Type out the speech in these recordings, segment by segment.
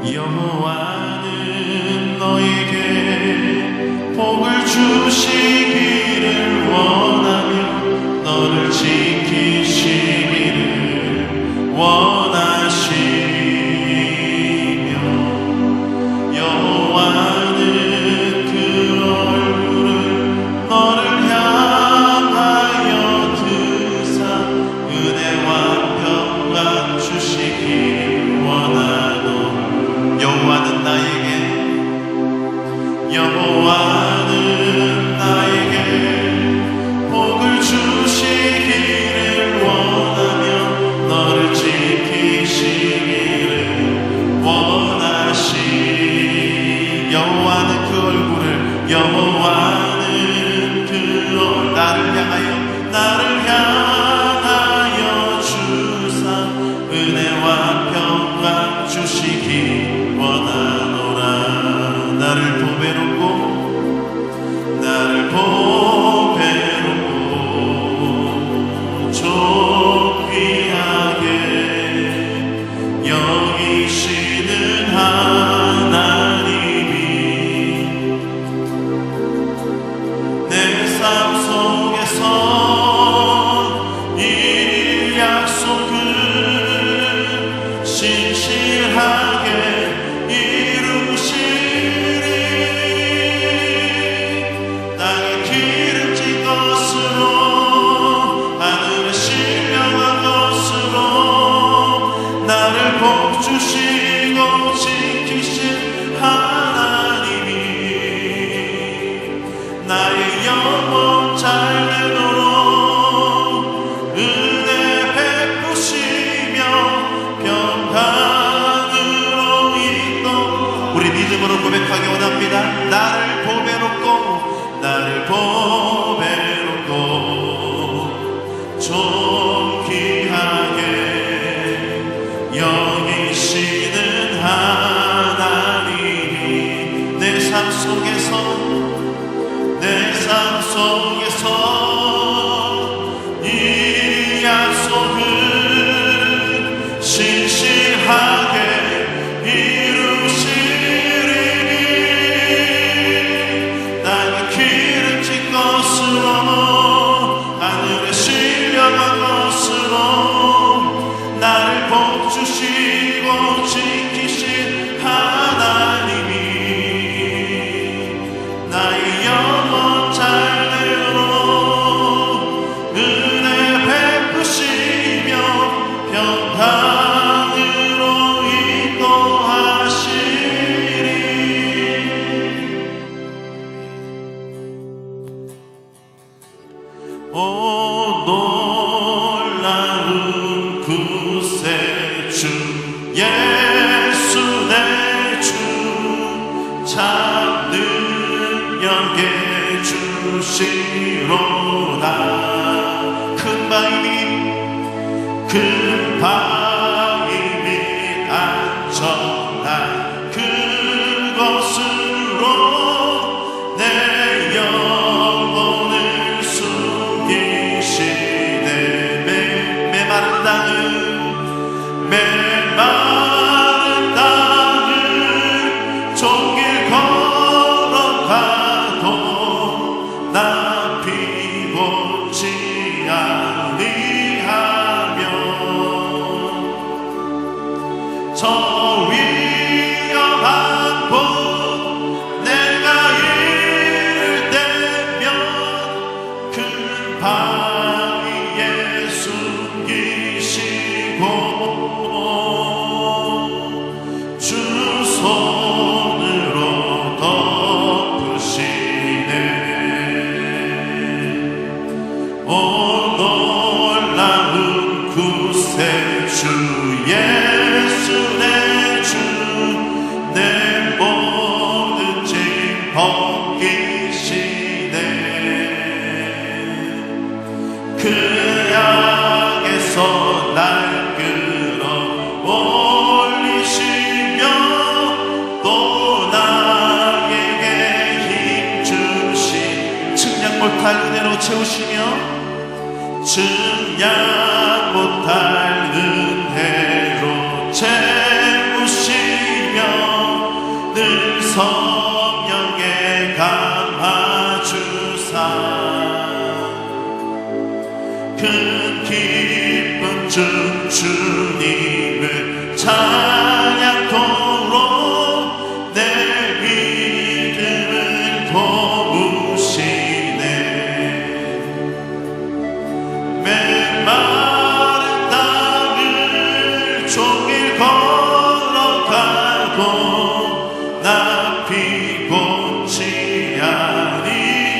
여호와는 너에게 복을 주시기를 원하며 너를 지키시기를 원하시며 여호와는 그 얼굴을 너를 향하여 드사 은혜와 평강 주시기 원하노라. 여호와는 나에게 복을 주시기를 원하며 너를 지키시기를 원하시. 여호와는 그 얼굴을 나를 향하여 주사 은혜와 평강 주시기 원하노라. 나를 보배롭고 존귀하게 여기시는 하나님이 내 삶 속에서 이 약속을 신실하게 이루시리. 땅에 기름진 것으로 하늘에 신령한 것으로 나를 복주시고 지키신 하나님이 나의 영혼 잘 되도록 은혜 베푸시며 평강으로 인도하시리. 우리 믿음으로 고백하기 원합니다. 나를 보배롭고 존귀하게 여기시는 하나님이 내 삶 속에서 이 약속을 신실하게 이루시리. 땅에 기름진 것으로 하늘에 신령한 것으로 나를 복주시고 지키신 하나님이 나의 영혼 잘 되도록 은혜 베푸시며 평강으로 인도하시리. 오 놀라운 구세주 예수 내 주 참 능력의 주시로다. 큰 바위 및 안전한 그곳으로 내 영혼을 숨기시네. 메마른 땅을 종일 걸어가도 나 피곤치 아니하며 저 위험한 곳 내가 이를 때면 큰 바위에 숨기시고 주 손으로 덮으시네. 오 놀라운 구세주 예수 내 주 내 모든 짐 벗기시네. 그 약에서 날 끌어올리시며 또 나에게 힘주시 측량 못할 은혜로 채우시며 측량 못할 은혜로 채우시며 성령에 감화주사 큰 기쁨 중 주님을 찬양토록 내 믿음을 도우시네. 메마른 땅을 종일 걸어가고 나 피곤치 아니하며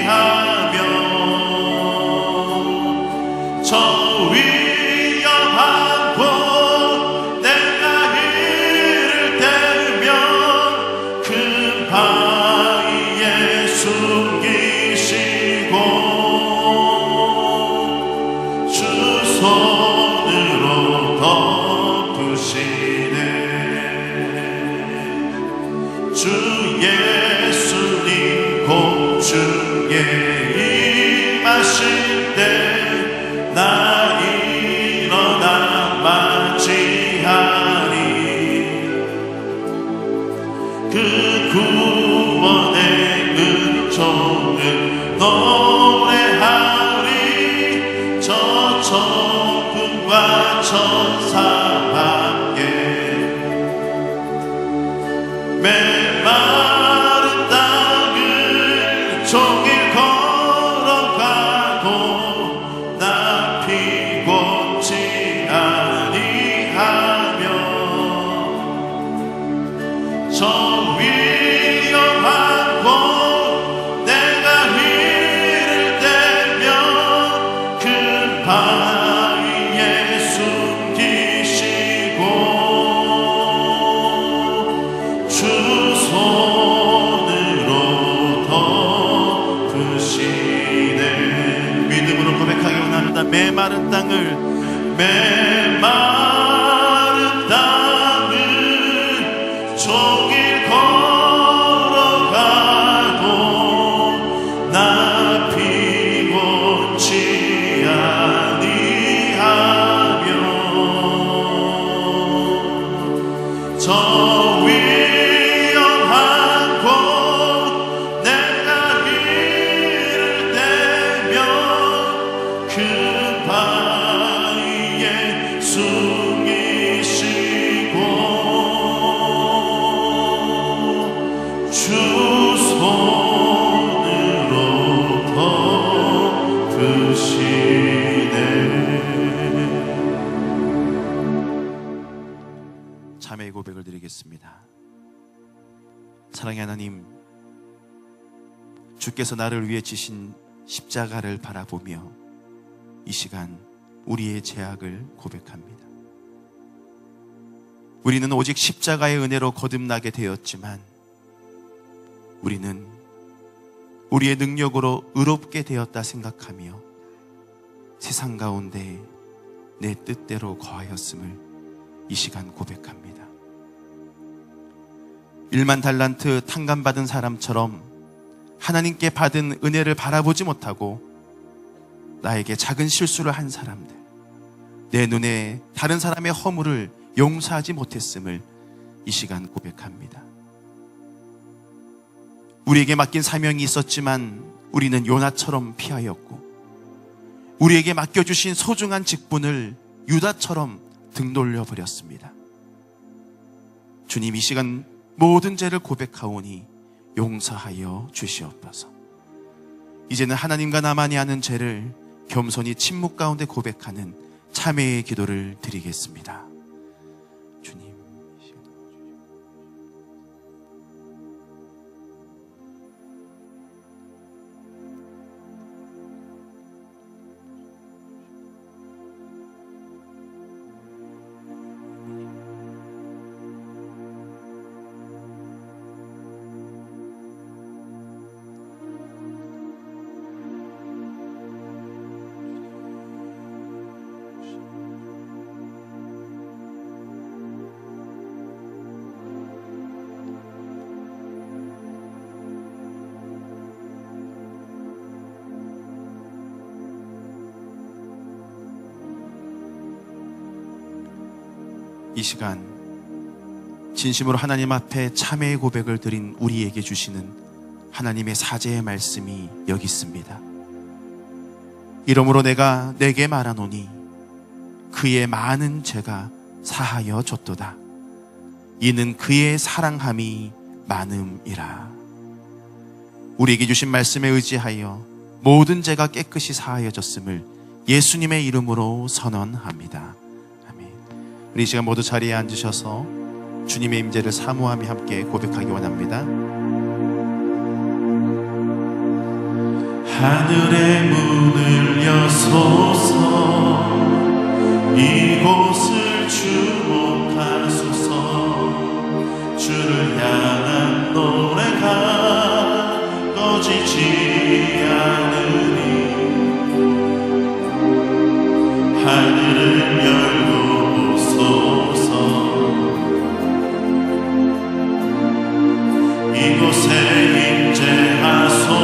저 위험한 곳 내가 이를 때면 큰 바위에 숨기시고 주 손으로 덮으시네. 주 예수님 공중에 임하실 때 나 일어나 맞이하리. 그 구원의 은총을 노래하리. 저 천군과 천사 함께 메마른 땅을 종일 걸어가고 나 피곤치 아니하며 저 위험한 곳 내가 이를 때면 큰 바위에 숨기시고 주 손으로 덮으시네. 믿음으로 고백하기 원합니다. 메마른 땅을 종일 걸어가도 나 피곤치 아니하며 저 위험한 곳 내가 이를 때면 큰 바위에 숨기시고 주 손으로 덮으시네. 자매의 고백을 드리겠습니다. 사랑의 하나님, 주께서 나를 위해 지신 십자가를 바라보며 이 시간 우리의 죄악을 고백합니다. 우리는 오직 십자가의 은혜로 거듭나게 되었지만 우리는 우리의 능력으로 의롭게 되었다 생각하며 세상 가운데 내 뜻대로 거하였음을 이 시간 고백합니다. 1만 달란트 탕감받은 사람처럼 하나님께 받은 은혜를 바라보지 못하고 나에게 작은 실수를 한 사람들, 내 눈에 다른 사람의 허물을 용서하지 못했음을 이 시간 고백합니다. 우리에게 맡긴 사명이 있었지만 우리는 요나처럼 피하였고 우리에게 맡겨주신 소중한 직분을 유다처럼 등 돌려버렸습니다. 주님, 이 시간 모든 죄를 고백하오니 용서하여 주시옵소서. 이제는 하나님과 나만이 아는 죄를 겸손히 침묵 가운데 고백하는 참회의 기도를 드리겠습니다. 주님, 이 시간 진심으로 하나님 앞에 참회의 고백을 드린 우리에게 주시는 하나님의 사죄의 말씀이 여기 있습니다. 이러므로 내가 내게 말하노니 그의 많은 죄가 사하여 줬도다. 이는 그의 사랑함이 많음이라. 우리에게 주신 말씀에 의지하여 모든 죄가 깨끗이 사하여졌음을 예수님의 이름으로 선언합니다. 아멘. 우리 이 시간 모두 자리에 앉으셔서 주님의 임재를 사모하며 함께 고백하기 원합니다. 하늘의 문을 여소서, 이곳을 주목하소서. 주를 향한 노래가 꺼지지 않으니 하늘을 열고 보소서. 이곳에 임재하소서.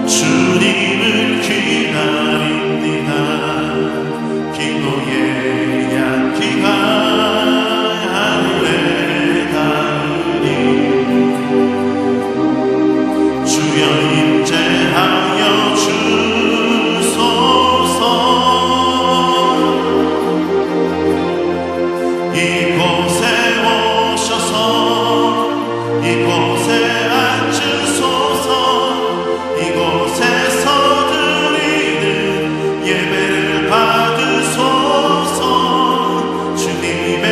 주님을 기다립니다. 기도의 향기가 하늘에 닿으니 주여 임재하여 주소서. 이곳에 오셔서 이곳에 앉으소서. 이곳에서 드리는 예배를 받으소서. 주님의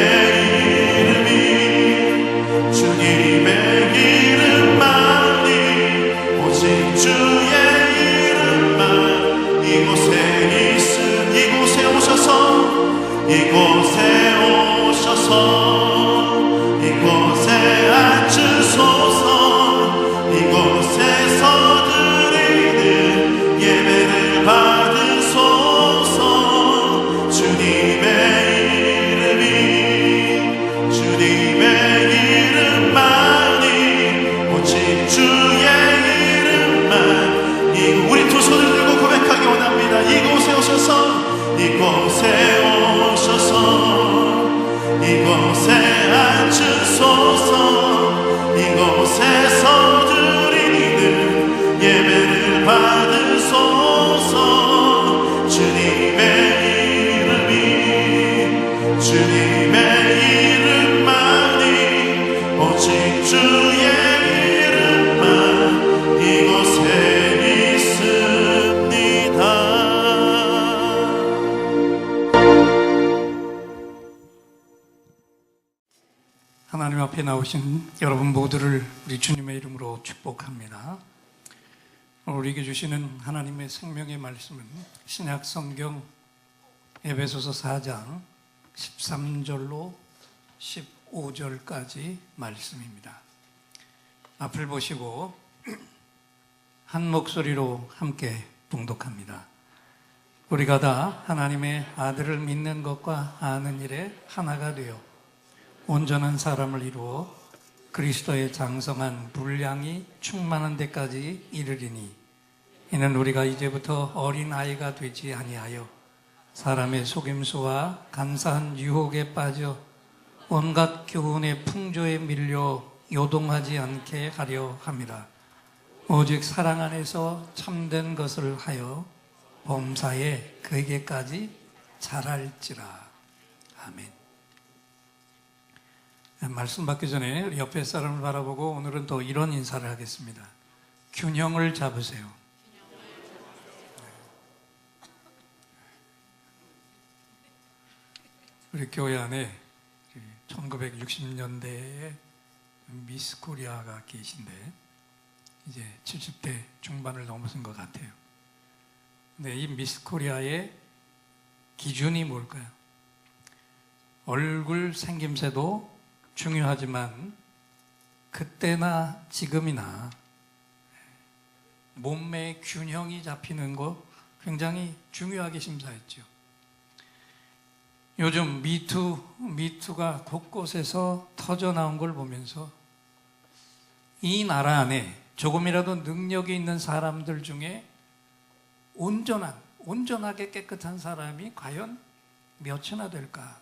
이름만이 오직 주의 이름만 이곳에 오셔서 이곳에 앉으소서. 이곳에서 드리는 예배를 받으소서. 주님의 이름만이 오직 주의 이름만 우리 두 손을 들고 고백하기 원합니다. 이곳에 오셔서 이곳에 앉으소서. 이곳에서 드리는 예배를 받으소서. 주님의 이름만이 오직 주의 이름만 이곳에 있습니다. 하나님 앞에 나오신 여러분 모두를 우리 주님의 이름으로 축복합니다. 우리에게 주시는 하나님의 생명의 말씀은 신약 성경 에베소서 4장 13절로 15절까지 말씀입니다. 앞을 보시고 한 목소리로 함께 봉독합니다. 우리가 다 하나님의 아들을 믿는 것과 아는 일에 하나가 되어 온전한 사람을 이루어 그리스도의 장성한 분량이 충만한 데까지 이르리니 이는 우리가 이제부터 어린아이가 되지 아니하여 사람의 속임수와 간사한 유혹에 빠져 온갖 교훈의 풍조에 밀려 요동하지 않게 하려 함이라. 오직 사랑 안에서 참된 것을 하여 범사에 그에게까지 자랄지라. 아멘. 말씀 받기 전에 우리 옆에 사람을 바라보고 오늘은 또 이런 인사를 하겠습니다. 균형을 잡으세요. 우리 교회 안에 1960년대에 미스 코리아가 계신데 이제 70대 중반을 넘어선 것 같아요. 근데 이 미스 코리아의 기준이 뭘까요? 얼굴 생김새도 중요하지만 그때나 지금이나 몸매의 균형이 잡히는 거 굉장히 중요하게 심사했죠. 요즘 미투가 곳곳에서 터져 나온 걸 보면서 이 나라 안에 조금이라도 능력이 있는 사람들 중에 온전하게 깨끗한 사람이 과연 몇이나 될까?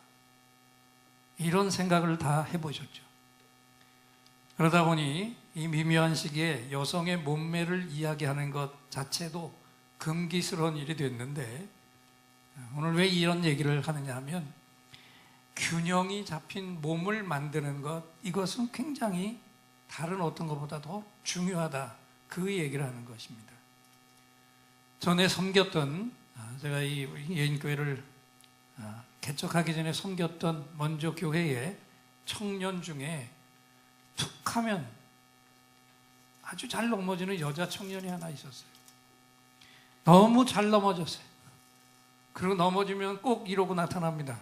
이런 생각을 다 해보셨죠. 그러다 보니 이 미묘한 시기에 여성의 몸매를 이야기하는 것 자체도 금기스러운 일이 됐는데, 오늘 왜 이런 얘기를 하느냐 하면, 균형이 잡힌 몸을 만드는 것, 이것은 굉장히 다른 어떤 것보다 더 중요하다, 그 얘기를 하는 것입니다. 전에 섬겼던, 제가 이 예인교회를 개척하기 전에 섬겼던 먼저 교회에 청년 중에 툭 하면 아주 잘 넘어지는 여자 청년이 하나 있었어요. 너무 잘 넘어졌어요. 그리고 넘어지면 꼭 이러고 나타납니다.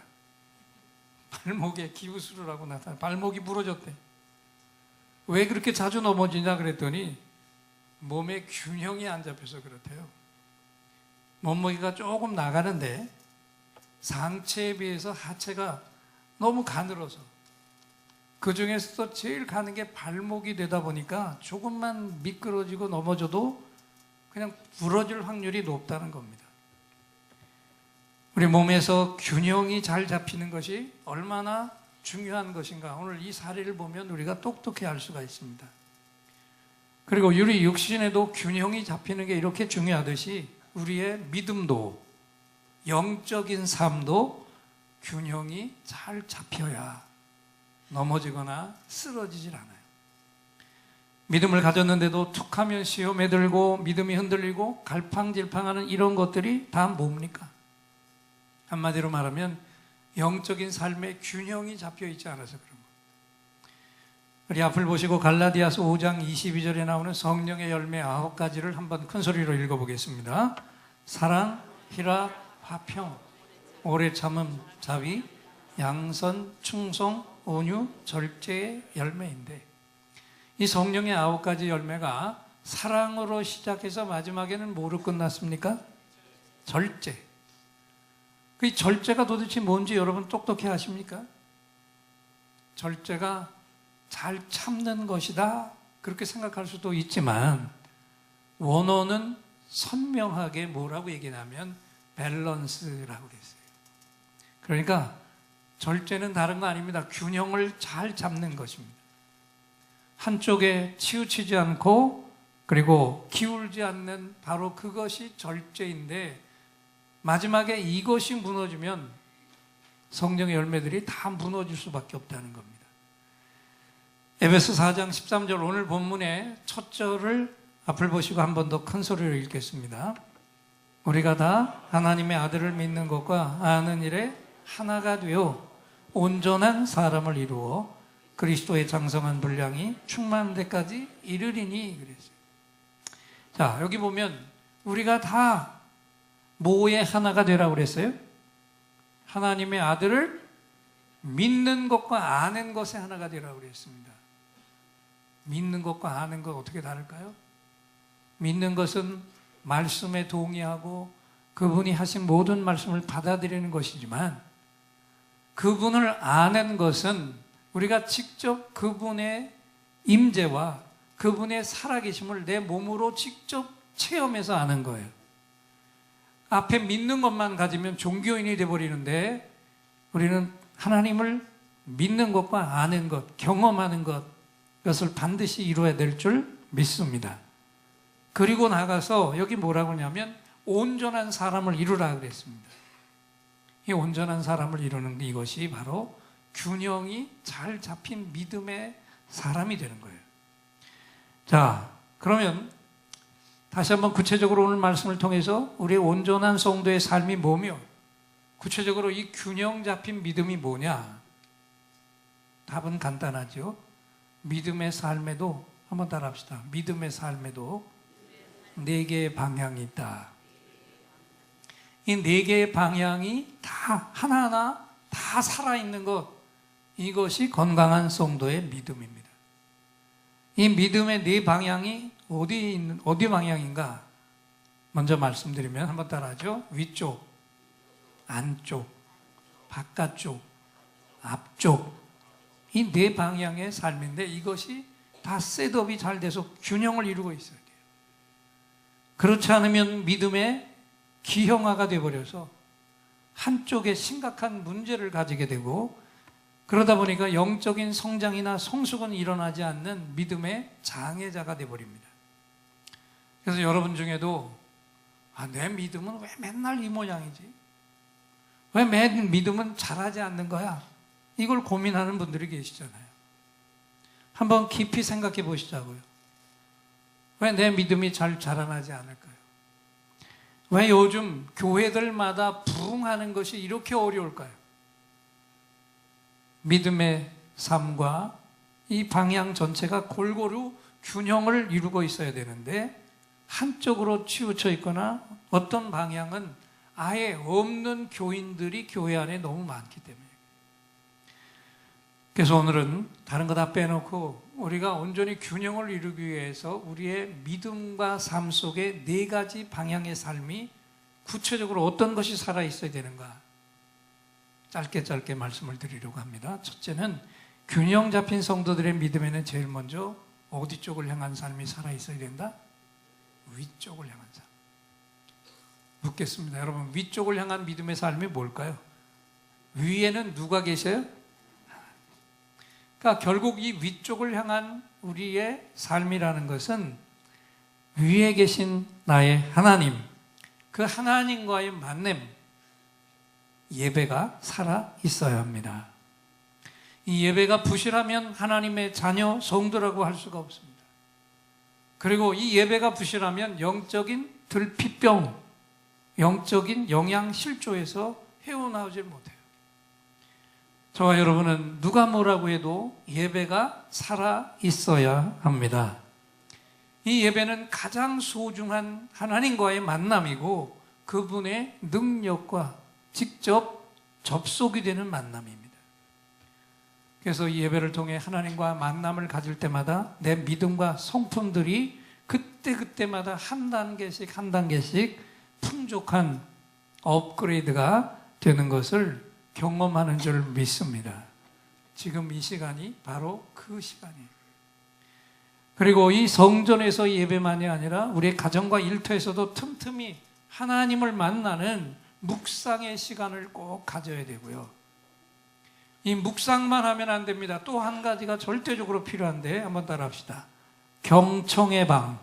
발목에 기부스를 하고 발목이 부러졌대. 왜 그렇게 자주 넘어지냐 그랬더니 몸의 균형이 안 잡혀서 그렇대요. 몸무게가 조금 나가는데 상체에 비해서 하체가 너무 가늘어서, 그 중에서도 제일 가는 게 발목이 되다 보니까 조금만 미끄러지고 넘어져도 그냥 부러질 확률이 높다는 겁니다. 우리 몸에서 균형이 잘 잡히는 것이 얼마나 중요한 것인가, 오늘 이 사례를 보면 우리가 똑똑히 알 수가 있습니다. 그리고 우리 육신에도 균형이 잡히는 게 이렇게 중요하듯이 우리의 믿음도, 영적인 삶도 균형이 잘 잡혀야 넘어지거나 쓰러지질 않아요. 믿음을 가졌는데도 툭 하면 시험에 들고 믿음이 흔들리고 갈팡질팡하는 이런 것들이 다 뭡니까? 한마디로 말하면 영적인 삶의 균형이 잡혀 있지 않아서 그런 거예요. 우리 앞을 보시고 갈라디아서 5장 22절에 나오는 성령의 열매 9가지를 한번 큰 소리로 읽어보겠습니다. 사랑, 희락, 화평, 오래 참음, 자비, 양선, 충성, 온유, 절제의 열매인데, 이 성령의 9가지 열매가 사랑으로 시작해서 마지막에는 뭐로 끝났습니까? 절제. 그 절제가 도대체 뭔지 여러분 똑똑히 아십니까? 절제가 잘 참는 것이다, 그렇게 생각할 수도 있지만 원어는 선명하게 뭐라고 얘기하냐면 밸런스라고 그랬어요. 그러니까 절제는 다른 거 아닙니다. 균형을 잘 잡는 것입니다. 한쪽에 치우치지 않고 그리고 기울지 않는, 바로 그것이 절제인데, 마지막에 이것이 무너지면 성령의 열매들이 다 무너질 수밖에 없다는 겁니다. 에베소 4장 13절, 오늘 본문의 첫 절을 앞을 보시고 한 번 더 큰 소리로 읽겠습니다. 우리가 다 하나님의 아들을 믿는 것과 아는 일에 하나가 되어 온전한 사람을 이루어 그리스도의 장성한 분량이 충만한 데까지 이르리니 그랬어요. 자, 여기 보면 우리가 다 뭐의 하나가 되라고 그랬어요? 하나님의 아들을 믿는 것과 아는 것의 하나가 되라고 그랬습니다. 믿는 것과 아는 것 어떻게 다를까요? 믿는 것은 말씀에 동의하고 그분이 하신 모든 말씀을 받아들이는 것이지만, 그분을 아는 것은 우리가 직접 그분의 임재와 그분의 살아계심을 내 몸으로 직접 체험해서 아는 거예요. 앞에 믿는 것만 가지면 종교인이 되어버리는데, 우리는 하나님을 믿는 것과 아는 것, 경험하는 것, 이것을 반드시 이루어야 될 줄 믿습니다. 그리고 나가서 여기 뭐라고 하냐면 온전한 사람을 이루라 그랬습니다. 이 온전한 사람을 이루는 이것이 바로 균형이 잘 잡힌 믿음의 사람이 되는 거예요. 자, 그러면 다시 한번 구체적으로 오늘 말씀을 통해서 우리의 온전한 성도의 삶이 뭐며, 구체적으로 이 균형 잡힌 믿음이 뭐냐? 답은 간단하죠. 믿음의 삶에도, 한번 따라합시다. 믿음의 삶에도 4개의 방향이 있다. 이 4개의 방향이 다 하나하나 다 살아있는 것, 이것이 건강한 성도의 믿음입니다. 이 믿음의 4방향이 어디 방향인가? 먼저 말씀드리면 한번 따라하죠. 위쪽, 안쪽, 바깥쪽, 앞쪽, 이 4방향의 삶인데, 이것이 다 셋업이 잘 돼서 균형을 이루고 있어야 돼요. 그렇지 않으면 믿음의 기형아가 되어버려서 한쪽에 심각한 문제를 가지게 되고, 그러다 보니까 영적인 성장이나 성숙은 일어나지 않는 믿음의 장애자가 되어버립니다. 그래서 여러분 중에도 내 믿음은 왜 맨날 이 모양이지? 왜 맨 믿음은 자라지 않는 거야? 이걸 고민하는 분들이 계시잖아요. 한번 깊이 생각해 보시자고요. 왜 내 믿음이 잘 자라나지 않을까요? 왜 요즘 교회들마다 부흥하는 것이 이렇게 어려울까요? 믿음의 삶과 이 방향 전체가 골고루 균형을 이루고 있어야 되는데 한쪽으로 치우쳐 있거나 어떤 방향은 아예 없는 교인들이 교회 안에 너무 많기 때문에. 그래서 오늘은 다른 거 다 빼놓고 우리가 온전히 균형을 이루기 위해서 우리의 믿음과 삶 속에 네 가지 방향의 삶이 구체적으로 어떤 것이 살아있어야 되는가 짧게 말씀을 드리려고 합니다. 첫째는 균형 잡힌 성도들의 믿음에는 제일 먼저 어디 쪽을 향한 삶이 살아있어야 된다? 위쪽을 향한 삶. 묻겠습니다. 여러분, 위쪽을 향한 믿음의 삶이 뭘까요? 위에는 누가 계셔요? 그러니까 결국 이 위쪽을 향한 우리의 삶이라는 것은 위에 계신 나의 하나님, 그 하나님과의 만남, 예배가 살아 있어야 합니다. 이 예배가 부실하면 하나님의 자녀, 성도라고 할 수가 없습니다. 그리고 이 예배가 부실하면 영적인 들피병, 영적인 영양실조에서 헤어나오질 못해요. 저와 여러분은 누가 뭐라고 해도 예배가 살아 있어야 합니다. 이 예배는 가장 소중한 하나님과의 만남이고 그분의 능력과 직접 접속이 되는 만남입니다. 그래서 이 예배를 통해 하나님과 만남을 가질 때마다 내 믿음과 성품들이 그때마다 한 단계씩 풍족한 업그레이드가 되는 것을 경험하는 줄 믿습니다. 지금 이 시간이 바로 그 시간이에요. 그리고 이 성전에서 예배만이 아니라 우리의 가정과 일터에서도 틈틈이 하나님을 만나는 묵상의 시간을 꼭 가져야 되고요. 이 묵상만 하면 안 됩니다. 또 한 가지가 절대적으로 필요한데 한번 따라합시다. 경청의 방.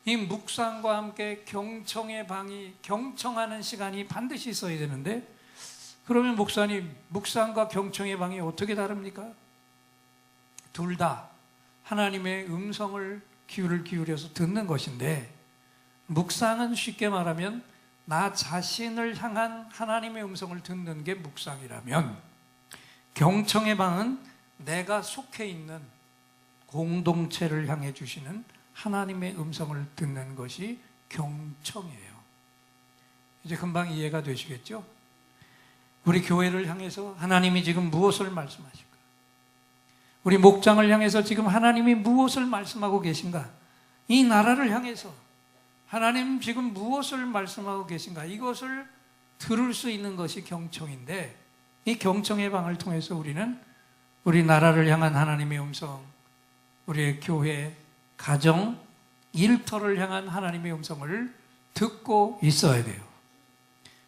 이 묵상과 함께 경청의 방이, 경청하는 시간이 반드시 있어야 되는데, 그러면 목사님, 묵상과 경청의 방이 어떻게 다릅니까? 둘 다 하나님의 음성을 귀를 기울여서 듣는 것인데, 묵상은 쉽게 말하면 나 자신을 향한 하나님의 음성을 듣는 게 묵상이라면, 경청의 방은 내가 속해 있는 공동체를 향해 주시는 하나님의 음성을 듣는 것이 경청이에요. 이제 금방 이해가 되시겠죠? 우리 교회를 향해서 하나님이 지금 무엇을 말씀하실까? 우리 목장을 향해서 지금 하나님이 무엇을 말씀하고 계신가? 이 나라를 향해서 하나님 지금 무엇을 말씀하고 계신가? 이것을 들을 수 있는 것이 경청인데, 이 경청의 방을 통해서 우리는 우리 나라를 향한 하나님의 음성, 우리의 교회, 가정, 일터를 향한 하나님의 음성을 듣고 있어야 돼요.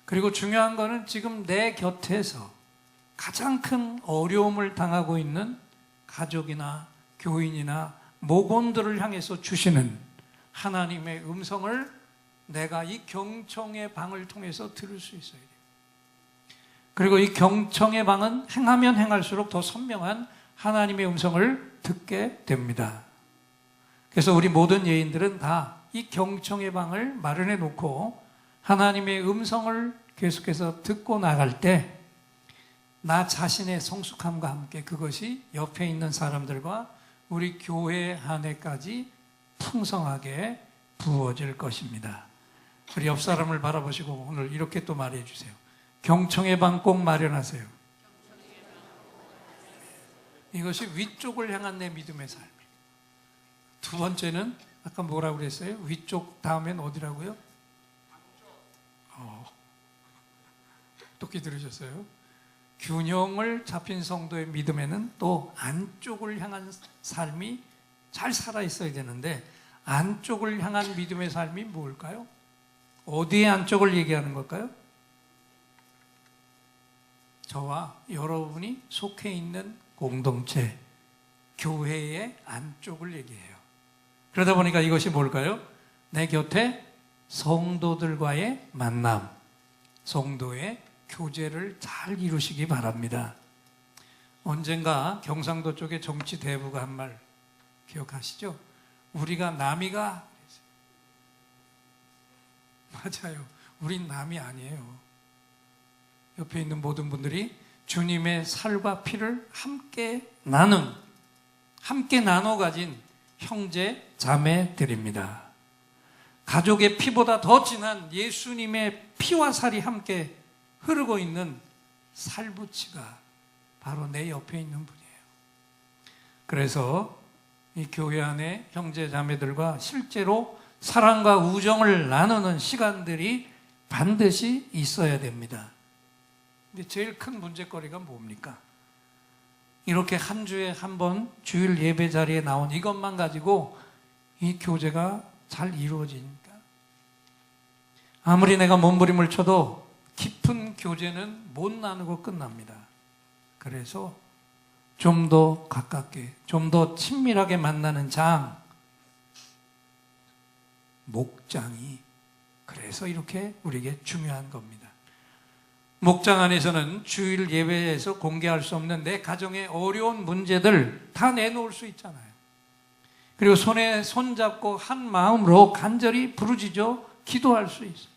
그리고 중요한 거는 지금 내 곁에서 가장 큰 어려움을 당하고 있는 가족이나 교인이나 목원들을 향해서 주시는 하나님의 음성을 내가 이 경청의 방을 통해서 들을 수 있어야 돼요. 그리고 이 경청의 방은 행하면 행할수록 더 선명한 하나님의 음성을 듣게 됩니다. 그래서 우리 모든 예인들은 다 이 경청의 방을 마련해 놓고 하나님의 음성을 계속해서 듣고 나갈 때 나 자신의 성숙함과 함께 그것이 옆에 있는 사람들과 우리 교회 안에까지 풍성하게 부어질 것입니다. 우리 옆 사람을 바라보시고 오늘 이렇게 또 말해 주세요. 경청의 방 꼭 마련하세요. 이것이 위쪽을 향한 내 믿음의 삶이에요. 두 번째는 아까 뭐라고 그랬어요? 위쪽 다음엔 어디라고요? 똑똑히 들으셨어요? 균형을 잡힌 성도의 믿음에는 또 안쪽을 향한 삶이 잘 살아있어야 되는데, 안쪽을 향한 믿음의 삶이 뭘까요? 어디의 안쪽을 얘기하는 걸까요? 저와 여러분이 속해 있는 공동체, 교회의 안쪽을 얘기해요. 그러다 보니까 이것이 뭘까요? 내 곁에 성도들과의 만남, 성도의 교제를 잘 이루시기 바랍니다. 언젠가 경상도 쪽에 정치 대부가 한 말 기억하시죠? 우리가 남이가, 맞아요. 우린 남이 아니에요. 옆에 있는 모든 분들이 주님의 살과 피를 함께 나눠 가진 형제 자매들입니다. 가족의 피보다 더 진한 예수님의 피와 살이 함께 흐르고 있는 살부치가 바로 내 옆에 있는 분이에요. 그래서 이 교회 안에 형제 자매들과 실제로 사랑과 우정을 나누는 시간들이 반드시 있어야 됩니다. 근데 제일 큰 문제거리가 뭡니까? 이렇게 한 주에 한 번 주일 예배 자리에 나온 이것만 가지고 이 교제가 잘 이루어지니까 아무리 내가 몸부림을 쳐도 깊은 교제는 못 나누고 끝납니다. 그래서 좀 더 가깝게, 좀 더 친밀하게 만나는 목장이 그래서 이렇게 우리에게 중요한 겁니다. 목장 안에서는 주일 예배에서 공개할 수 없는 내 가정의 어려운 문제들 다 내놓을 수 있잖아요. 그리고 손에 손잡고 한 마음으로 간절히 부르짖어 기도할 수 있어요.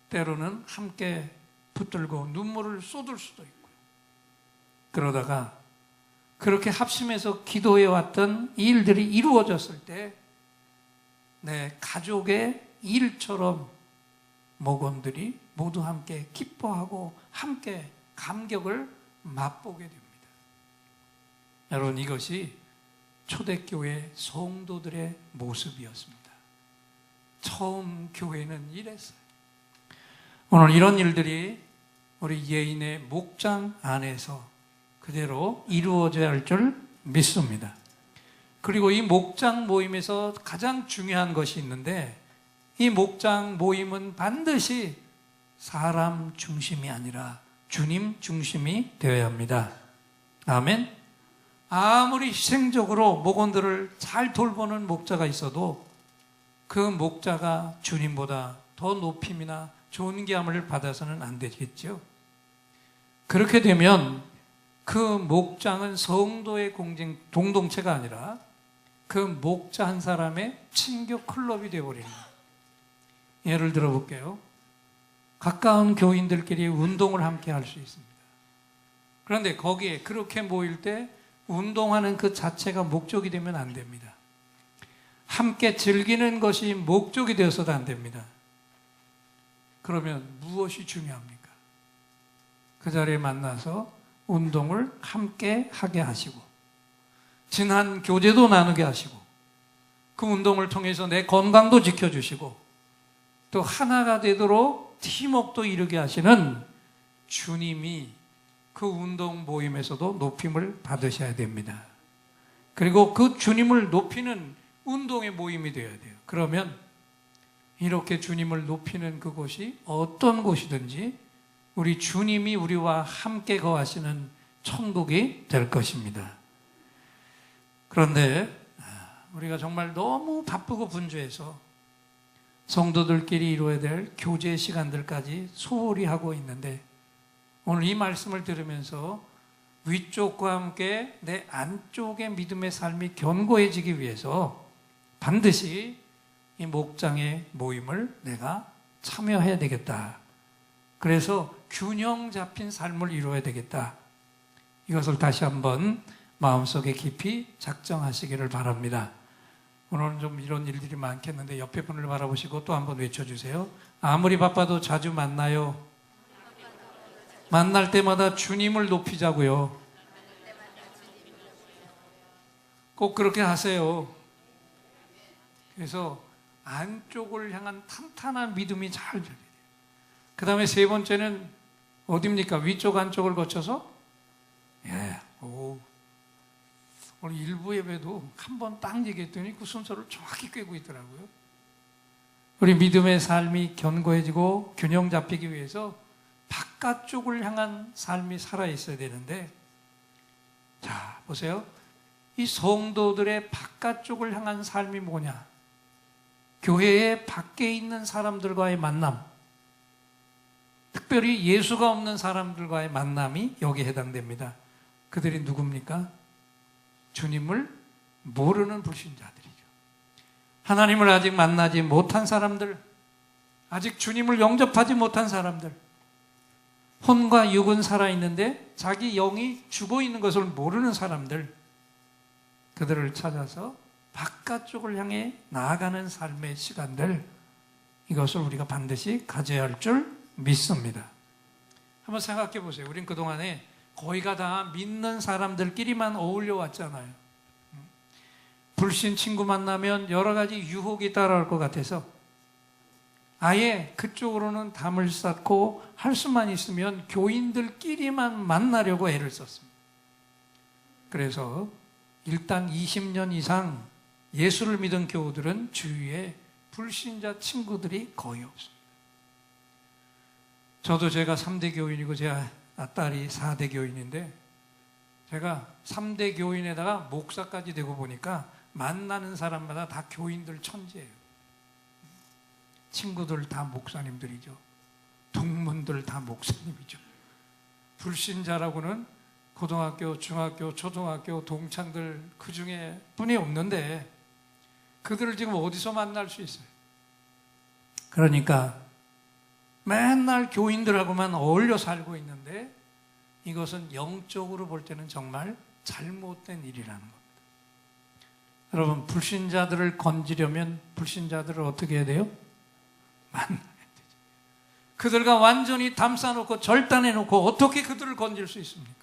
때로는 함께 붙들고 눈물을 쏟을 수도 있고요. 그러다가 그렇게 합심해서 기도해 왔던 일들이 이루어졌을 때 내 가족의 일처럼 목원들이 모두 함께 기뻐하고 함께 감격을 맛보게 됩니다. 여러분, 이것이 초대교회 성도들의 모습이었습니다. 처음 교회는 이랬어요. 오늘 이런 일들이 우리 예인의 목장 안에서 그대로 이루어져야 할 줄 믿습니다. 그리고 이 목장 모임에서 가장 중요한 것이 있는데 이 목장 모임은 반드시 사람 중심이 아니라 주님 중심이 되어야 합니다. 아멘. 아무리 희생적으로 목원들을 잘 돌보는 목자가 있어도 그 목자가 주님보다 더 높임이나 존귀함을 받아서는 안 되겠죠. 그렇게 되면 그 목장은 성도의 공동체가 아니라 그 목자 한 사람의 친교 클럽이 되어버리는 거예요. 예를 들어 볼게요. 가까운 교인들끼리 운동을 함께 할 수 있습니다. 그런데 거기에 그렇게 모일 때 운동하는 그 자체가 목적이 되면 안 됩니다. 함께 즐기는 것이 목적이 되어서도 안 됩니다. 그러면 무엇이 중요합니까? 그 자리에 만나서 운동을 함께 하게 하시고 진한 교제도 나누게 하시고 그 운동을 통해서 내 건강도 지켜주시고 또 하나가 되도록 팀워크도 이루게 하시는 주님이 그 운동 모임에서도 높임을 받으셔야 됩니다. 그리고 그 주님을 높이는 운동의 모임이 되어야 돼요. 그러면 이렇게 주님을 높이는 그곳이 어떤 곳이든지 우리 주님이 우리와 함께 거하시는 천국이 될 것입니다. 그런데 우리가 정말 너무 바쁘고 분주해서 성도들끼리 이루어야 될 교제 시간들까지 소홀히 하고 있는데 오늘 이 말씀을 들으면서 위쪽과 함께 내 안쪽의 믿음의 삶이 견고해지기 위해서 반드시 이 목장의 모임을 내가 참여해야 되겠다. 그래서 균형 잡힌 삶을 이루어야 되겠다. 이것을 다시 한번 마음속에 깊이 작정하시기를 바랍니다. 오늘은 좀 이런 일들이 많겠는데 옆에 분을 바라보시고 또 한번 외쳐주세요. 아무리 바빠도 자주 만나요. 만날 때마다 주님을 높이자고요. 꼭 그렇게 하세요. 그래서 안쪽을 향한 탄탄한 믿음이 잘 돼요. 그 다음에 세 번째는 어디입니까? 위쪽 안쪽을 거쳐서 오늘 일부 예배도 한 번 딱 얘기했더니 그 순서를 정확히 꿰고 있더라고요. 우리 믿음의 삶이 견고해지고 균형 잡히기 위해서 바깥쪽을 향한 삶이 살아있어야 되는데, 자, 보세요. 이 성도들의 바깥쪽을 향한 삶이 뭐냐? 교회의 밖에 있는 사람들과의 만남, 특별히 예수가 없는 사람들과의 만남이 여기에 해당됩니다. 그들이 누굽니까? 주님을 모르는 불신자들이죠. 하나님을 아직 만나지 못한 사람들, 아직 주님을 영접하지 못한 사람들, 혼과 육은 살아있는데 자기 영이 죽어있는 것을 모르는 사람들, 그들을 찾아서 바깥쪽을 향해 나아가는 삶의 시간들, 이것을 우리가 반드시 가져야 할 줄 믿습니다. 한번 생각해 보세요. 우린 그동안에 거의가 다 믿는 사람들끼리만 어울려 왔잖아요. 불신 친구 만나면 여러 가지 유혹이 따라올 것 같아서 아예 그쪽으로는 담을 쌓고 할 수만 있으면 교인들끼리만 만나려고 애를 썼습니다. 그래서 일단 20년 이상 예수를 믿은 교우들은 주위에 불신자 친구들이 거의 없습니다. 저도 제가 3대 교인이고 제 딸이 4대 교인인데, 제가 3대 교인에다가 목사까지 되고 보니까 만나는 사람마다 다 교인들 천지예요. 친구들 다 목사님들이죠. 동문들 다 목사님이죠. 불신자라고는 고등학교, 중학교, 초등학교 동창들 그 중에 뿐이 없는데 그들을 지금 어디서 만날 수 있어요? 그러니까 맨날 교인들하고만 어울려 살고 있는데 이것은 영적으로 볼 때는 정말 잘못된 일이라는 겁니다. 여러분, 불신자들을 건지려면 불신자들을 어떻게 해야 돼요? 만나야 되죠. 그들과 완전히 담싸놓고 절단해놓고 어떻게 그들을 건질 수 있습니까?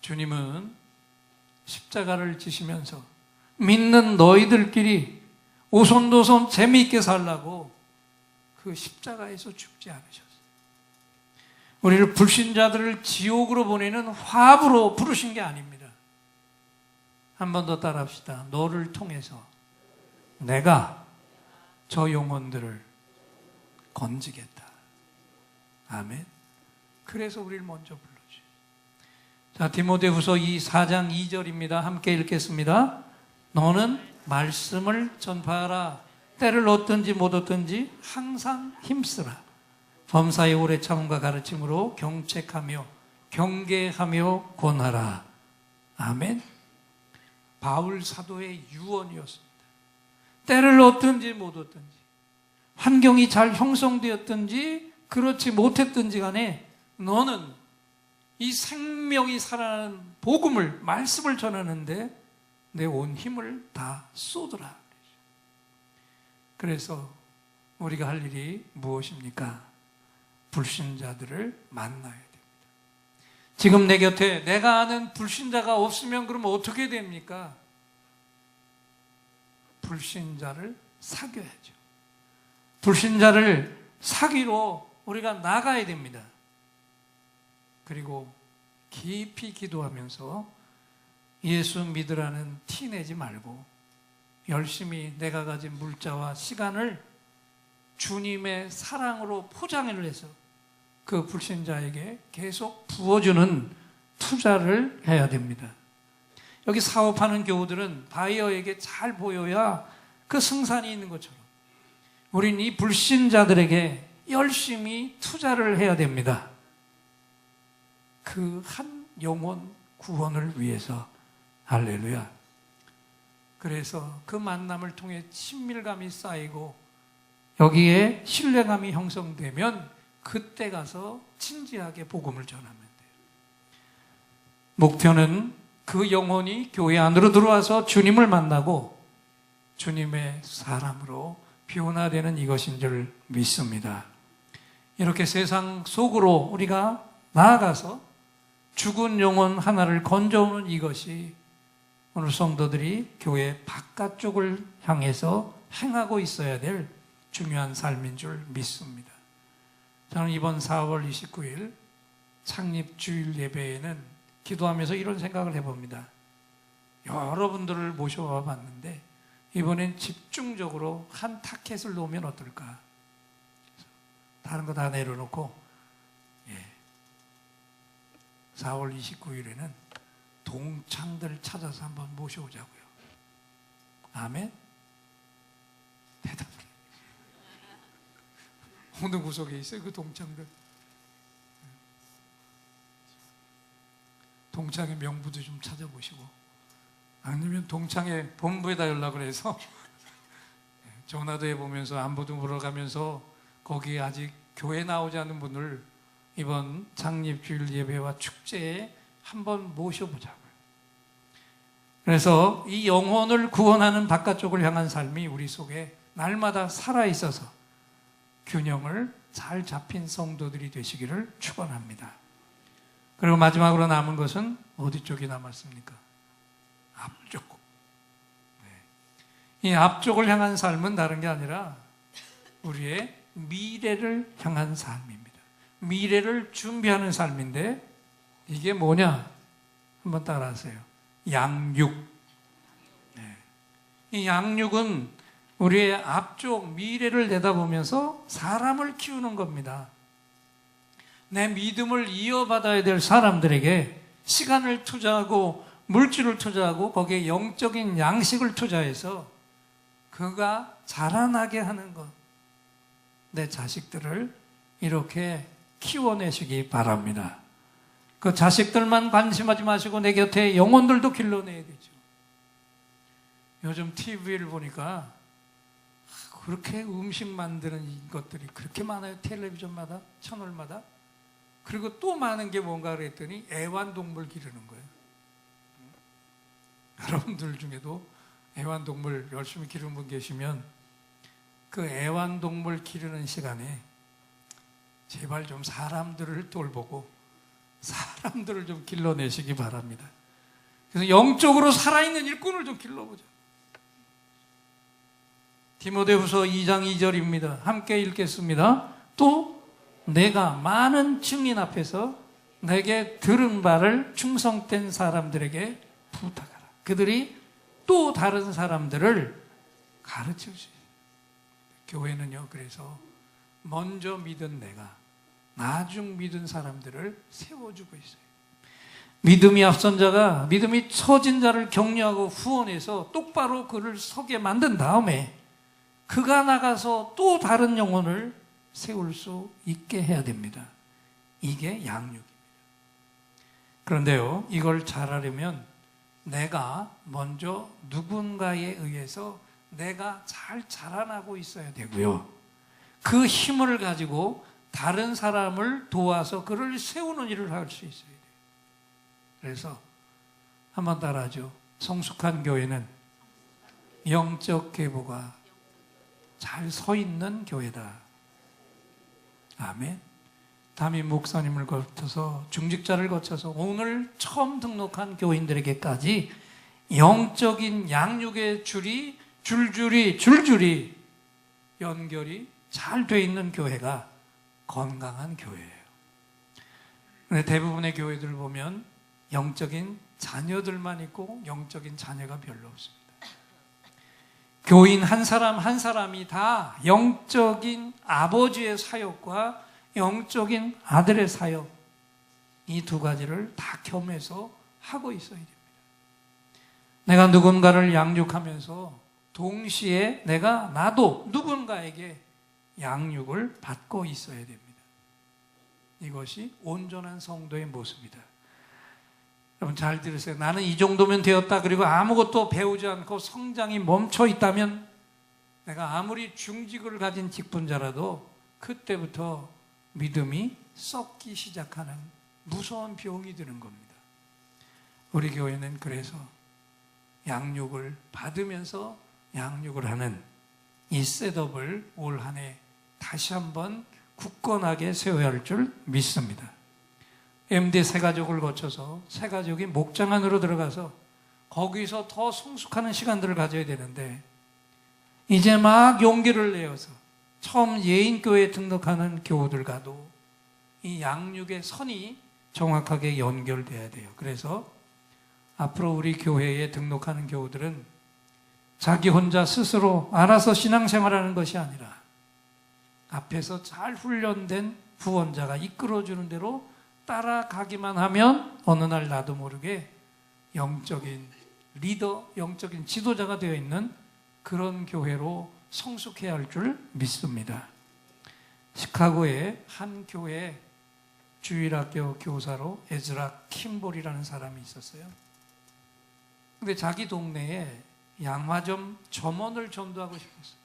주님은 십자가를 지시면서 믿는 너희들끼리 오손도손 재미있게 살라고 그 십자가에서 죽지 않으셨어요. 우리를 불신자들을 지옥으로 보내는 화부로 부르신 게 아닙니다. 한 번 더 따라합시다. 너를 통해서 내가 저 영혼들을 건지겠다. 아멘. 그래서 우리를 먼저 불러주세요. 자, 디모데후서 4장 2절입니다. 함께 읽겠습니다. 너는 말씀을 전파하라. 때를 얻든지 못 얻든지 항상 힘쓰라. 범사의 오래 참음과 가르침으로 경책하며 경계하며 권하라. 아멘. 바울 사도의 유언이었습니다. 때를 얻든지 못 얻든지, 환경이 잘 형성되었든지 그렇지 못했든지 간에 너는 이 생명이 살아나는 복음을, 말씀을 전하는데 내 온 힘을 다 쏟으라. 그래서 우리가 할 일이 무엇입니까? 불신자들을 만나야 됩니다. 지금 내 곁에 내가 아는 불신자가 없으면 그러면 어떻게 됩니까? 불신자를 사귀어야죠. 불신자를 사귀러 우리가 나가야 됩니다. 그리고 깊이 기도하면서 예수 믿으라는 티 내지 말고 열심히 내가 가진 물자와 시간을 주님의 사랑으로 포장을 해서 그 불신자에게 계속 부어주는 투자를 해야 됩니다. 여기 사업하는 교우들은 바이어에게 잘 보여야 그 승산이 있는 것처럼 우린 이 불신자들에게 열심히 투자를 해야 됩니다. 그 한 영혼 구원을 위해서. 할렐루야. 그래서 그 만남을 통해 친밀감이 쌓이고 여기에 신뢰감이 형성되면 그때 가서 진지하게 복음을 전하면 돼요. 목표는 그 영혼이 교회 안으로 들어와서 주님을 만나고 주님의 사람으로 변화되는 이것인 줄 믿습니다. 이렇게 세상 속으로 우리가 나아가서 죽은 영혼 하나를 건져오는 이것이 오늘 성도들이 교회 바깥쪽을 향해서 행하고 있어야 될 중요한 삶인 줄 믿습니다. 저는 이번 4월 29일 창립 주일 예배에는 기도하면서 이런 생각을 해봅니다. 여러분들을 모셔와 봤는데 이번엔 집중적으로 한 타켓을 놓으면 어떨까? 다른 거 다 내려놓고 4월 29일에는 동창들 찾아서 한번 모셔오자고요. 아멘? 대답을 해. 어느 구석에 있어요, 그 동창들? 동창의 명부도 좀 찾아보시고, 아니면 동창의 본부에다 연락을 해서 전화도 해보면서 안부도 물어가면서 거기에 아직 교회 나오지 않은 분을 이번 창립주일 예배와 축제에 한번 모셔보자고요. 그래서 이 영혼을 구원하는 바깥쪽을 향한 삶이 우리 속에 날마다 살아있어서 균형을 잘 잡힌 성도들이 되시기를 축원합니다. 그리고 마지막으로 남은 것은 어디 쪽이 남았습니까? 앞쪽. 네. 이 앞쪽을 향한 삶은 다른 게 아니라 우리의 미래를 향한 삶입니다. 미래를 준비하는 삶인데 이게 뭐냐? 한번 따라하세요. 양육. 네. 이 양육은 우리의 앞쪽 미래를 내다보면서 사람을 키우는 겁니다. 내 믿음을 이어받아야 될 사람들에게 시간을 투자하고 물질을 투자하고 거기에 영적인 양식을 투자해서 그가 자라나게 하는 것. 내 자식들을 이렇게 키워내시기 바랍니다. 그 자식들만 관심하지 마시고 내 곁에 영혼들도 길러내야 되죠. 요즘 TV를 보니까 그렇게 음식 만드는 것들이 그렇게 많아요. 텔레비전마다, 채널마다. 그리고 또 많은 게 뭔가 그랬더니 애완동물 기르는 거예요. 여러분들 중에도 애완동물 열심히 기르는 분 계시면 그 애완동물 기르는 시간에 제발 좀 사람들을 돌보고 사람들을 좀 길러내시기 바랍니다. 그래서 영적으로 살아있는 일꾼을 좀 길러보자. 디모데후서 2장 2절입니다. 함께 읽겠습니다. 또 내가 많은 증인 앞에서 내게 들은 바를 충성된 사람들에게 부탁하라. 그들이 또 다른 사람들을 가르쳐 주세요. 교회는요, 그래서 먼저 믿은 내가 나중 믿은 사람들을 세워주고 있어요. 믿음이 앞선 자가 믿음이 처진 자를 격려하고 후원해서 똑바로 그를 서게 만든 다음에 그가 나가서 또 다른 영혼을 세울 수 있게 해야 됩니다. 이게 양육입니다. 그런데요, 이걸 잘하려면 내가 먼저 누군가에 의해서 내가 잘 자라나고 있어야 되고요. 그 힘을 가지고 다른 사람을 도와서 그를 세우는 일을 할 수 있어야 돼요. 그래서 한번 따라하죠. 성숙한 교회는 영적 계보가 잘 서 있는 교회다. 아멘. 담임 목사님을 거쳐서 중직자를 거쳐서 오늘 처음 등록한 교인들에게까지 영적인 양육의 줄이 줄줄이 연결이 잘 돼 있는 교회가 건강한 교회예요. 근데 대부분의 교회들을 보면 영적인 자녀들만 있고 영적인 자녀가 별로 없습니다. 교인 한 사람 한 사람이 다 영적인 아버지의 사역과 영적인 아들의 사역, 이 두 가지를 다 겸해서 하고 있어야 됩니다. 내가 누군가를 양육하면서 동시에 나도 누군가에게 양육을 받고 있어야 됩니다. 이것이 온전한 성도의 모습이다. 여러분 잘 들으세요. 나는 이 정도면 되었다. 그리고 아무것도 배우지 않고 성장이 멈춰 있다면 내가 아무리 중직을 가진 직분자라도 그때부터 믿음이 썩기 시작하는 무서운 병이 드는 겁니다. 우리 교회는 그래서 양육을 받으면서 양육을 하는 이 셋업을 올 한 해 다시 한번 굳건하게 세워야 할 줄 믿습니다. MD 새가족을 거쳐서 새가족이 목장 안으로 들어가서 거기서 더 성숙하는 시간들을 가져야 되는데 이제 막 용기를 내어서 처음 예인교회에 등록하는 교우들과도 이 양육의 선이 정확하게 연결돼야 돼요. 그래서 앞으로 우리 교회에 등록하는 교우들은 자기 혼자 스스로 알아서 신앙생활하는 것이 아니라 앞에서 잘 훈련된 후원자가 이끌어주는 대로 따라가기만 하면 어느 날 나도 모르게 영적인 리더, 영적인 지도자가 되어 있는 그런 교회로 성숙해야 할 줄 믿습니다. 시카고의 한 교회 주일학교 교사로 에즈라 킴볼이라는 사람이 있었어요. 근데 자기 동네에 양화점 점원을 전도하고 싶었어요.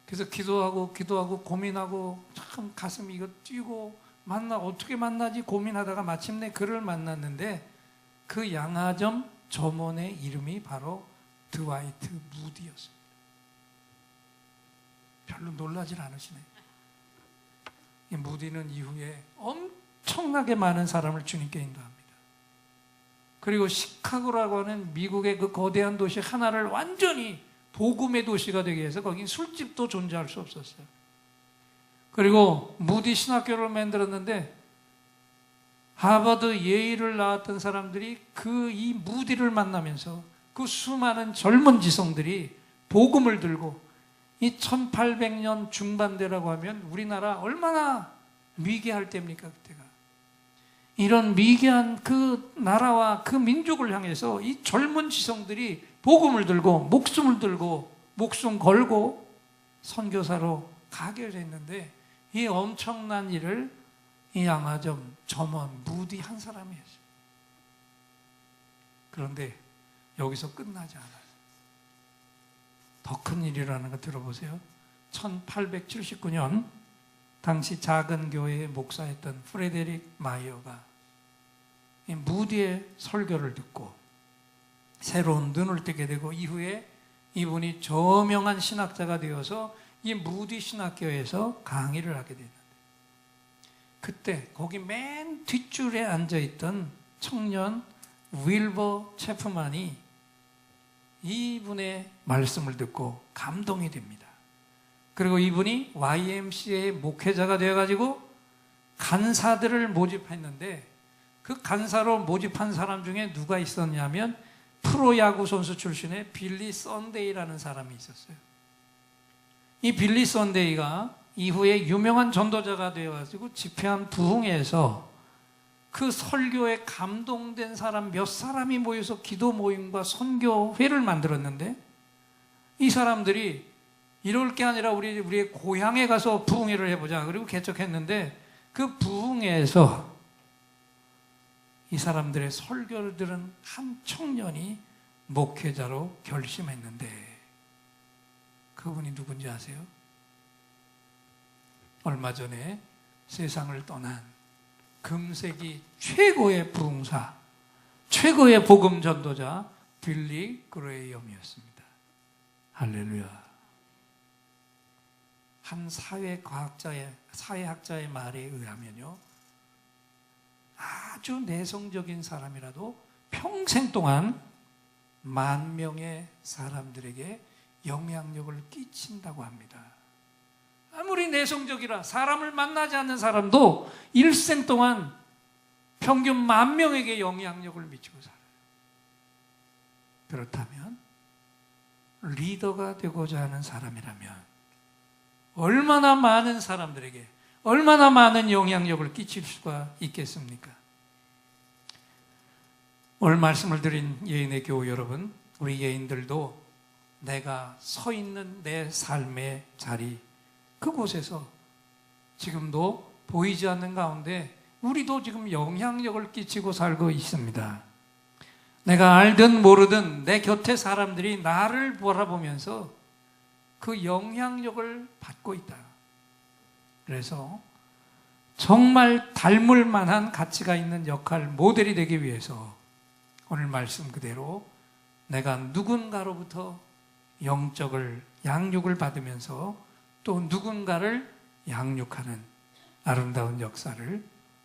그래서 기도하고 고민하고 참 가슴이 이거 뛰고 어떻게 만나지 고민하다가 마침내 그를 만났는데 그 양화점 점원의 이름이 바로 드와이트 무디였습니다. 별로 놀라질 않으시네요. 이 무디는 이후에 엄청나게 많은 사람을 주님께 인도합니다. 그리고 시카고라고 하는 미국의 그 거대한 도시 하나를 완전히 복음의 도시가 되기 위해서 거긴 술집도 존재할 수 없었어요. 그리고 무디 신학교를 만들었는데 하버드, 예일을 나왔던 사람들이 이 무디를 만나면서 그 수많은 젊은 지성들이 복음을 들고 이 1800년 중반대라고 하면 우리나라 얼마나 미개할 때입니까 그때가. 이런 미개한 그 나라와 그 민족을 향해서 이 젊은 지성들이 복음을 들고 목숨 걸고 선교사로 가게 됐는데 이 엄청난 일을 이 양화점 점원 무디 한 사람이 했어요. 그런데 여기서 끝나지 않아요. 더 큰 일이라는 거 들어보세요. 1879년 당시 작은 교회의 목사였던 프레데릭 마이어가 이 무디의 설교를 듣고 새로운 눈을 뜨게 되고 이후에 이분이 저명한 신학자가 되어서 이 무디 신학교에서 강의를 하게 되는데 그때 거기 맨 뒷줄에 앉아있던 청년 윌버 체프만이 이분의 말씀을 듣고 감동이 됩니다. 그리고 이분이 YMCA 목회자가 되어가지고 간사들을 모집했는데 그 간사로 모집한 사람 중에 누가 있었냐면 프로야구 선수 출신의 빌리 썬데이라는 사람이 있었어요. 이 빌리 썬데이가 이후에 유명한 전도자가 되어가지고 집회한 부흥회에서 그 설교에 감동된 사람 몇 사람이 모여서 기도 모임과 선교회를 만들었는데 이 사람들이 이럴 게 아니라 우리의 고향에 가서 부흥회를 해보자. 그리고 개척했는데 그 부흥회에서 이 사람들의 설교를 들은 한 청년이 목회자로 결심했는데 그분이 누군지 아세요? 얼마 전에 세상을 떠난 금세기 최고의 부흥사, 최고의 복음 전도자 빌리 그레이엄이었습니다. 할렐루야. 한 사회학자의 말에 의하면요, 아주 내성적인 사람이라도 평생 동안 10,000명의 사람들에게 영향력을 끼친다고 합니다. 아무리 내성적이라 사람을 만나지 않는 사람도 일생 동안 평균 10,000명에게 영향력을 미치고 살아요. 그렇다면 리더가 되고자 하는 사람이라면 얼마나 많은 사람들에게 얼마나 많은 영향력을 끼칠 수가 있겠습니까? 오늘 말씀을 드린 예인의 교우 여러분, 우리 예인들도 내가 서 있는 내 삶의 자리, 그곳에서 지금도 보이지 않는 가운데 우리도 지금 영향력을 끼치고 살고 있습니다. 내가 알든 모르든 내 곁에 사람들이 나를 바라보면서 그 영향력을 받고 있다. 그래서 정말 닮을 만한 가치가 있는 역할, 모델이 되기 위해서 오늘 말씀 그대로 내가 누군가로부터 영적을 양육을 받으면서 또 누군가를 양육하는 아름다운 역사를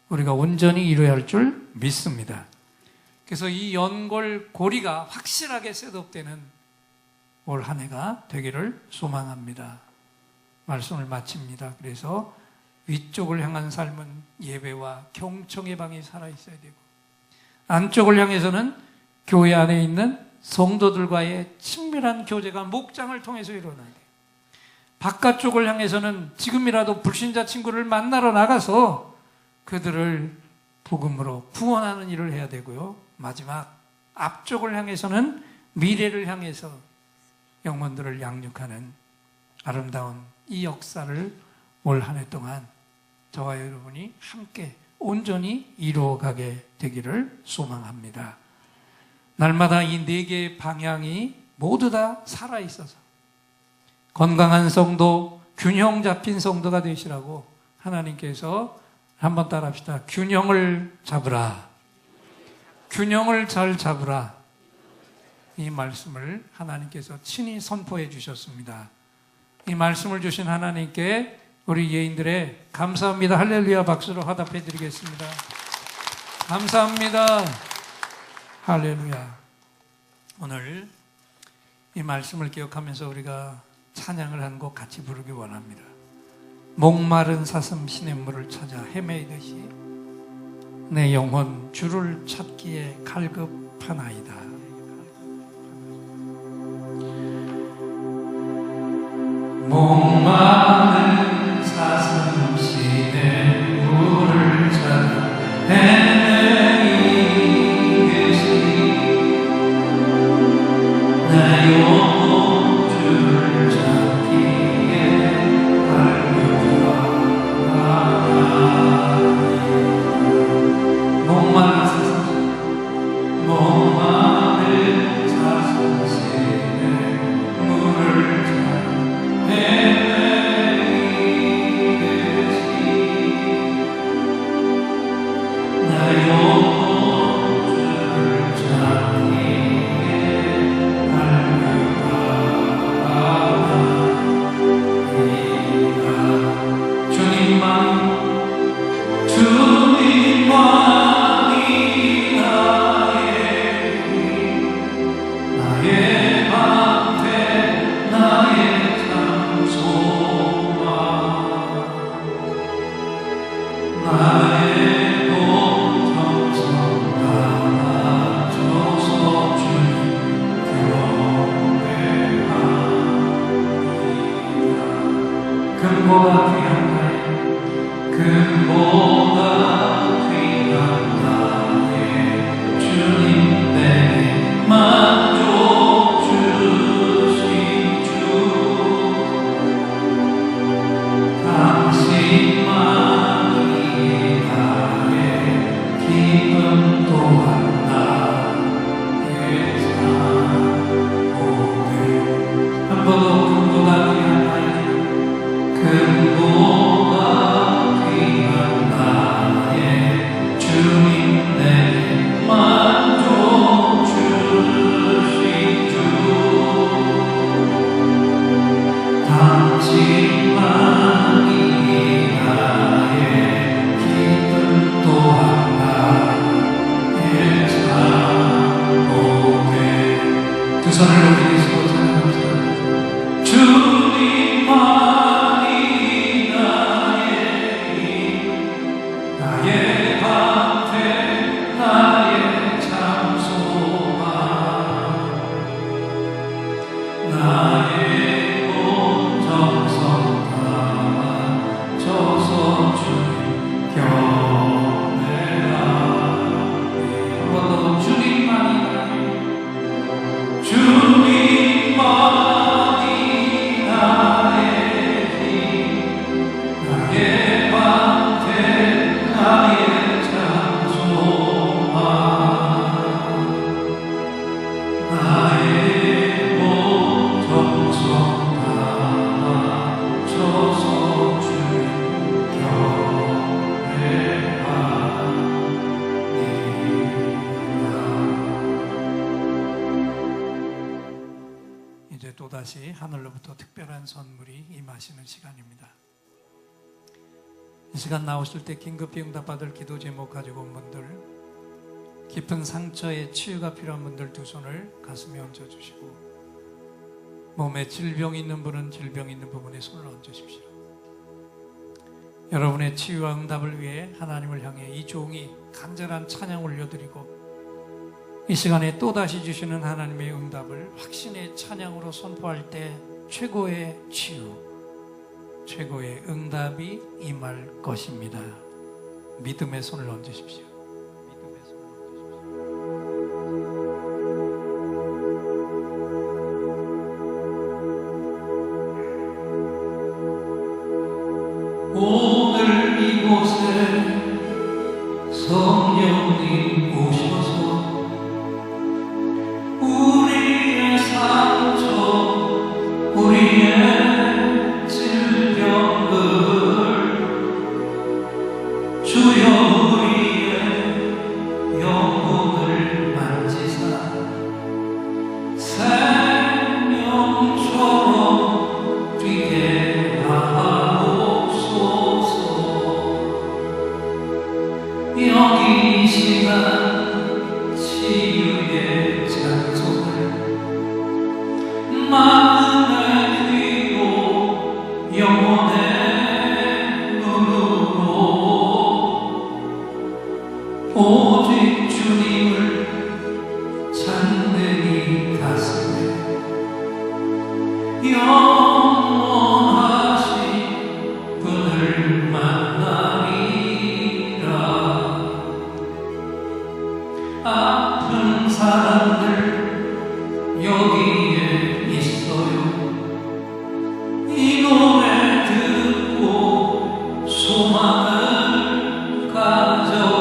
우리가 온전히 이루어야 할 줄 믿습니다. 그래서 이 연골 고리가 확실하게 셋업되는 올 한 해가 되기를 소망합니다. 말씀을 마칩니다. 그래서 위쪽을 향한 삶은 예배와 경청의 방이 살아있어야 되고, 안쪽을 향해서는 교회 안에 있는 성도들과의 친밀한 교제가 목장을 통해서 일어나야 돼요. 바깥쪽을 향해서는 지금이라도 불신자 친구를 만나러 나가서 그들을 복음으로 구원하는 일을 해야 되고요. 마지막 앞쪽을 향해서는 미래를 향해서 영혼들을 양육하는 아름다운 이 역사를 올 한 해 동안 저와 여러분이 함께 온전히 이루어가게 되기를 소망합니다. 날마다 이 네 개의 방향이 모두 다 살아있어서 건강한 성도, 균형 잡힌 성도가 되시라고 하나님께서 한번 따라합시다. 균형을 잡으라. 균형을 잘 잡으라. 이 말씀을 하나님께서 친히 선포해 주셨습니다. 이 말씀을 주신 하나님께 우리 예인들의 감사합니다. 할렐루야 박수로 화답해 드리겠습니다. 감사합니다. 할렐루야. 오늘 이 말씀을 기억하면서 우리가 찬양을 한 곡 같이 부르기 원합니다. 목마른 사슴 시냇물을 찾아 헤매이듯이 내 영혼 주를 찾기에 갈급하나이다. 목마른 사슴 시냇물을 찾아 헤매이듯이 내 영혼 주를 찾기에 갈급하나이다. 목마른 사슴 시냇물을 찾아 또다시 하늘로부터 특별한 선물이 임하시는 시간입니다. 이 시간 나오실 때 긴급히 응답받을 기도 제목 가지고 온 분들, 깊은 상처에 치유가 필요한 분들 두 손을 가슴에 얹어주시고, 몸에 질병이 있는 분은 질병 있는 부분에 손을 얹으십시오. 여러분의 치유와 응답을 위해 하나님을 향해 이 종이 간절한 찬양 올려드리고, 이 시간에 또다시 주시는 하나님의 응답을 확신의 찬양으로 선포할 때 최고의 치유, 최고의 응답이 임할 것입니다. 믿음의 손을 얹으십시오. 아픈 사람들 여기에 있어요. 이 노래 듣고 소망을 가져요.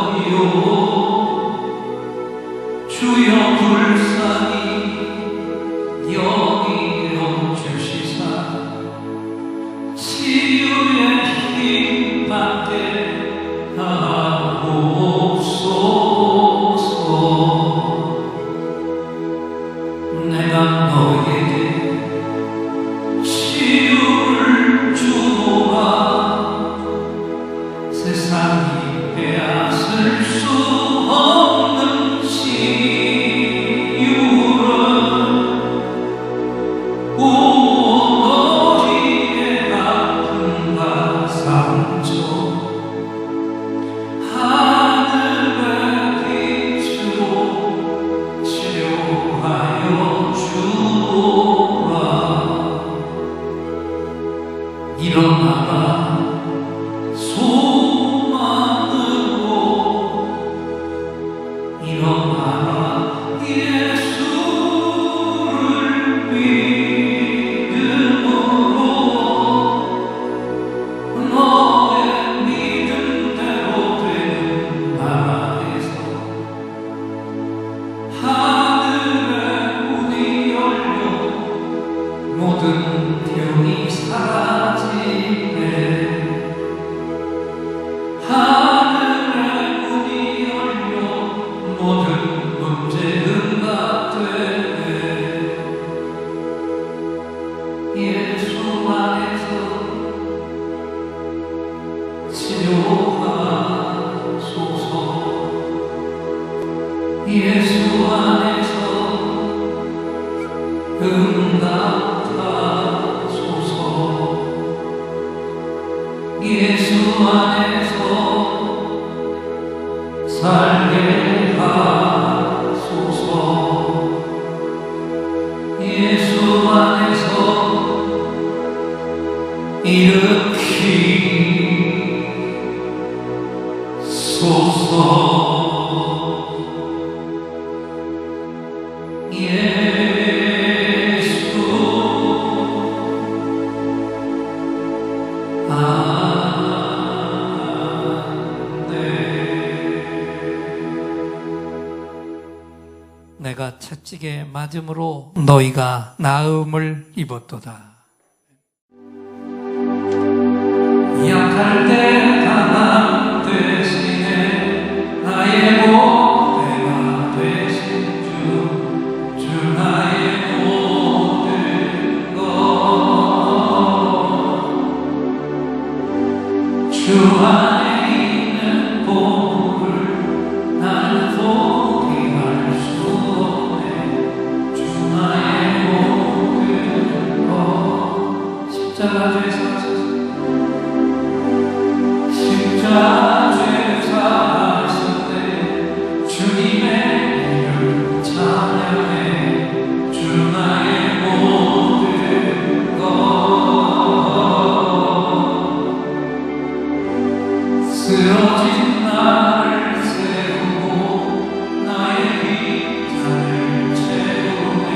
주여 불쌍히 여기여 주시사 치유의 힘 받게 하옵소서. 내가 너에게 치유를 주노라. 세상이 빼앗을 수 없는 치유를 너희의 아픔과 상처 하늘의 빛으로 치료하여 주노라. 일어나라 소망으로 일어나라 예수를 믿음으로 너의 믿음대로 되는 나라에서 하늘의 문이 열려 모든 병이 사라지네. 하늘의 문이 열려 모든 문제 응답되네. 예수 안에서 치료하소서. 예수 안에서 응답하소서. 예수 안에서 살게 하소서. 예수 안에서 일으키소서. 예수 내가 채찍에 맞음으로 너희가 나음을 입었도다. 약할 때 강함 대신에 나의 보배가 되신 주 나의 모든 것. 주 안에 있는 보물을 나는 포기할 수 없네. 주 나의 모든 것. 십자가 죄사 죄사하신데 주님의 이름 찬양해. 주 나의 모든 것. 쓰러진 나를 세우고 나의 빈잔을 채우네.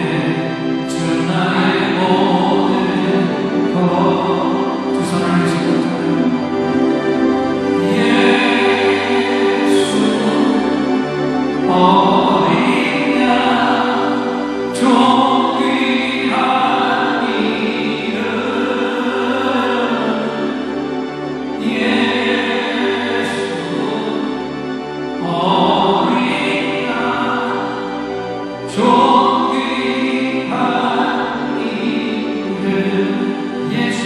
주 나의 모든 것. 두 손을 드시고 어린 양 존귀한 이름 예수. 어린 양 존귀한 이름 예수.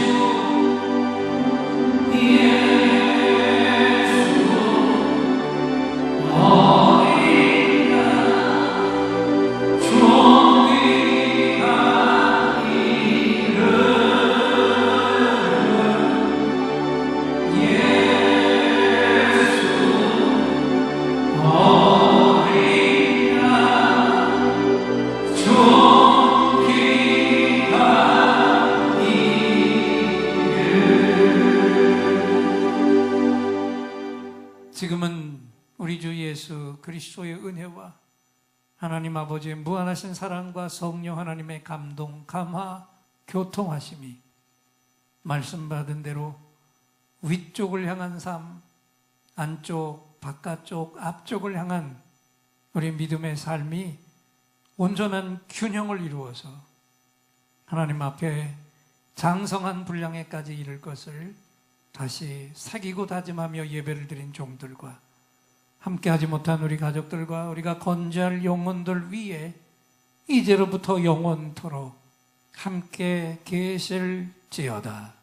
지금은 우리 주 예수 그리스도의 은혜와 하나님 아버지의 무한하신 사랑과 성령 하나님의 감동, 감화, 교통하심이 말씀 받은 대로 위쪽을 향한 삶, 안쪽, 바깥쪽, 앞쪽을 향한 우리 믿음의 삶이 온전한 균형을 이루어서 하나님 앞에 장성한 분량에까지 이를 것을 다시 새기고 다짐하며 예배를 드린 종들과 함께하지 못한 우리 가족들과 우리가 건재할 영혼들 위에 이제로부터 영원토록 함께 계실지어다.